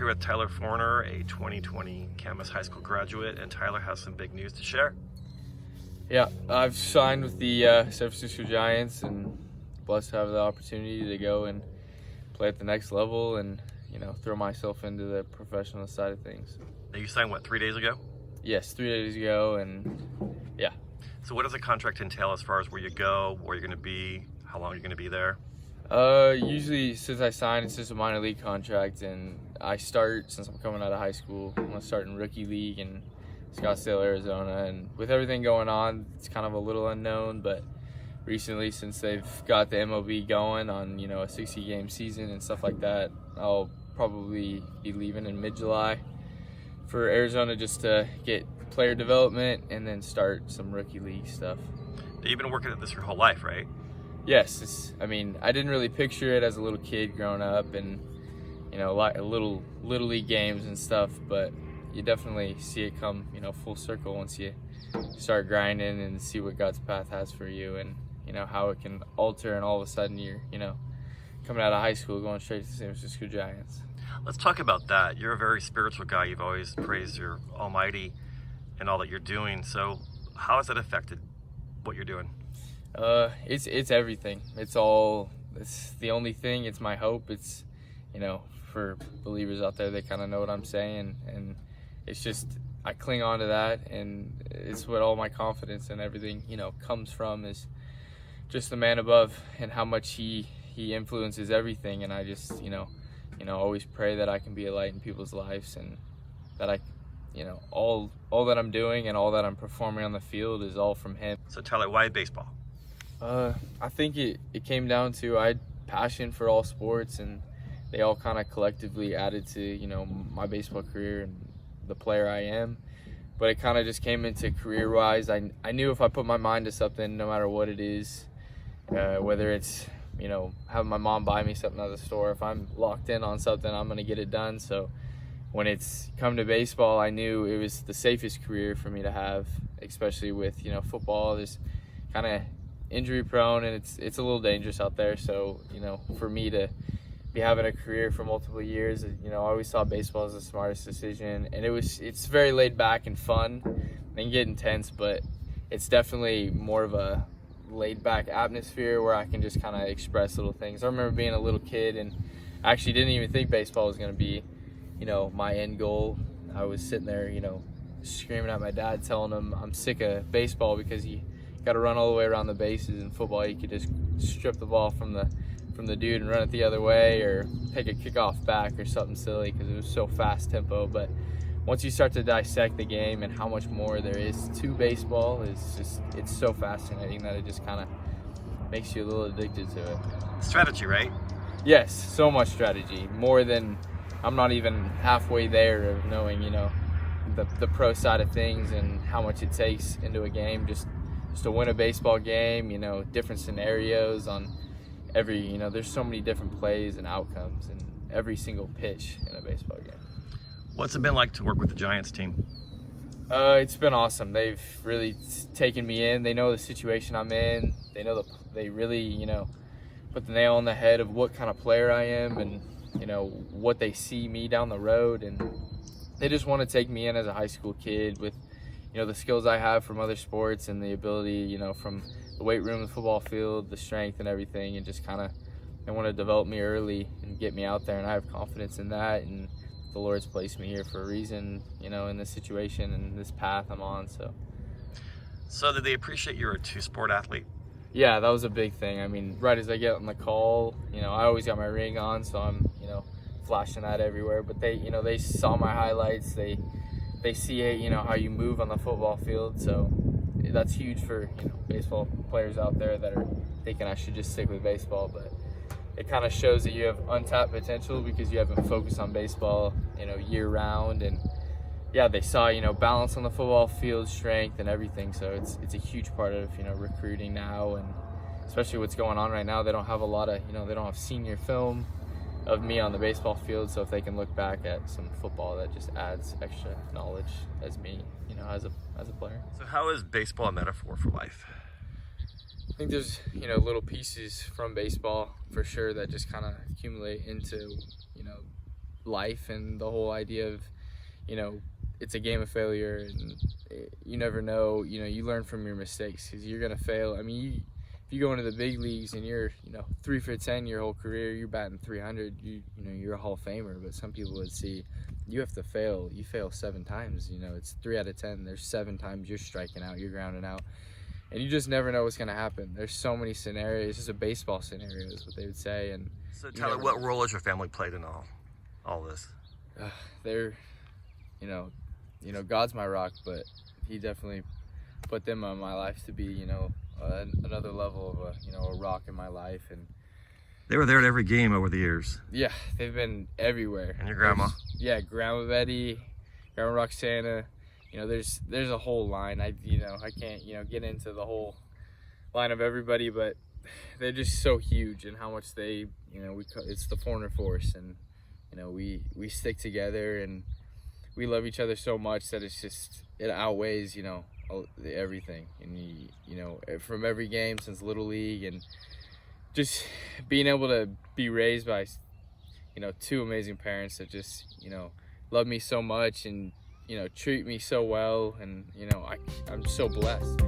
here with Tyler Forner, a 2020 Camas High School graduate, and Tyler has some big news to share. Yeah, I've signed with the San Francisco Giants and blessed to have the opportunity to go and play at the next level and, throw myself into the professional side of things. Now you signed, 3 days ago? Yes, 3 days ago, and yeah. So what does the contract entail as far as where you go, where you're going to be, how long you're going to be there? Usually since I signed, it's just a minor league contract, and I start, since I'm coming out of high school, I'm going to start in rookie league in Scottsdale, Arizona, and with everything going on, it's kind of a little unknown, but recently, since they've got the MLB going on, a 60-game season and stuff like that, I'll probably be leaving in mid-July for Arizona just to get player development and then start some rookie league stuff. You've been working at this your whole life, right? Yes, I didn't really picture it as a little kid growing up and, like little league games and stuff, but you definitely see it come, full circle once you start grinding and see what God's path has for you and, how it can alter, and all of a sudden you're, coming out of high school going straight to the San Francisco Giants. Let's talk about that. You're a very spiritual guy. You've always praised your Almighty and all that you're doing. So how has that affected what you're doing? It's everything. It's the only thing. It's my hope. It's, for believers out there, they kind of know what I'm saying, and it's just, I cling on to that, and it's what all my confidence and everything, comes from, is just the man above and how much he influences everything. And I just, always pray that I can be a light in people's lives, and that I, all that I'm doing and all that I'm performing on the field is all from him. So Tyler, why baseball? I think it came down to, I had passion for all sports, and they all kind of collectively added to, my baseball career and the player I am. But it kind of just came into career-wise. I knew if I put my mind to something, no matter what it is, whether it's, having my mom buy me something at the store, if I'm locked in on something, I'm going to get it done. So when it's come to baseball, I knew it was the safest career for me to have, especially with, football is kind of injury prone, and it's a little dangerous out there. So, for me to be having a career for multiple years, I always saw baseball as the smartest decision. And it's very laid back and fun and get intense, but it's definitely more of a laid back atmosphere where I can just kind of express little things. I remember being a little kid and I actually didn't even think baseball was going to be, my end goal. I was sitting there, screaming at my dad, telling him I'm sick of baseball because you got to run all the way around the bases. In football, you could just strip the ball from the dude and run it the other way, or take a kickoff back or something silly because it was so fast tempo. But once you start to dissect the game and how much more there is to baseball, it's so fascinating that it just kind of makes you a little addicted to it. Strategy, right? Yes, so much strategy. More than, I'm not even halfway there of knowing, the pro side of things and how much it takes into a game just to win a baseball game, different scenarios on every, there's so many different plays and outcomes in every single pitch in a baseball game. What's it been like to work with the Giants team? It's been awesome. They've really taken me in. They know the situation I'm in. They know they really, put the nail on the head of what kind of player I am and, what they see me down the road. And they just want to take me in as a high school kid with, the skills I have from other sports and the ability, from the weight room, the football field, the strength and everything, and just kind of, they want to develop me early and get me out there. And I have confidence in that. And the Lord's placed me here for a reason, in this situation and this path I'm on. So did they appreciate you're a two-sport athlete? Yeah, that was a big thing. Right as I get on the call, I always got my ring on, so I'm, flashing that everywhere. But they saw my highlights. They see, how you move on the football field. So that's huge for, baseball players out there that are thinking I should just stick with baseball. But it kind of shows that you have untapped potential because you haven't focused on baseball, year round. And yeah, they saw, balance on the football field, strength and everything. So it's a huge part of, recruiting now, and especially what's going on right now. They don't have a lot of, they don't have senior film of me on the baseball field. So if they can look back at some football, that just adds extra knowledge as me, as a player. So how is baseball a metaphor for life? I think there's, little pieces from baseball for sure that just kind of accumulate into, life and the whole idea of, you know, it's a game of failure, and you never know. You know, you learn from your mistakes because you're gonna fail. I mean, if you go into the big leagues and you're, you know, 3 for 10 your whole career, you're batting 300, you know, you're a Hall of Famer. But some people would see you have to fail. You fail 7 times. You know, it's 3 out of 10. There's 7 times you're striking out, you're grounding out, and you just never know what's gonna happen. There's so many scenarios. It's just a baseball scenario is what they would say. And So Tyler, what role has your family played in all this? They're, you know, God's my rock, but He definitely put them on my life to be, you know, another level of a rock in my life. And They were there at every game over the years. yeah, they've been everywhere. And your grandma? Grandma Betty, Grandma Roxana. You know, there's a whole line. I can't, you know, get into the whole line of everybody, but they're just so huge, and how much they, you know, it's the Forner force, and you know, we stick together and we love each other so much that it outweighs, you know, everything. And you know, from every game since Little League, and just being able to be raised by, you know, 2 amazing parents that just, you know, love me so much and, you know, treat me so well, and you know, I'm so blessed.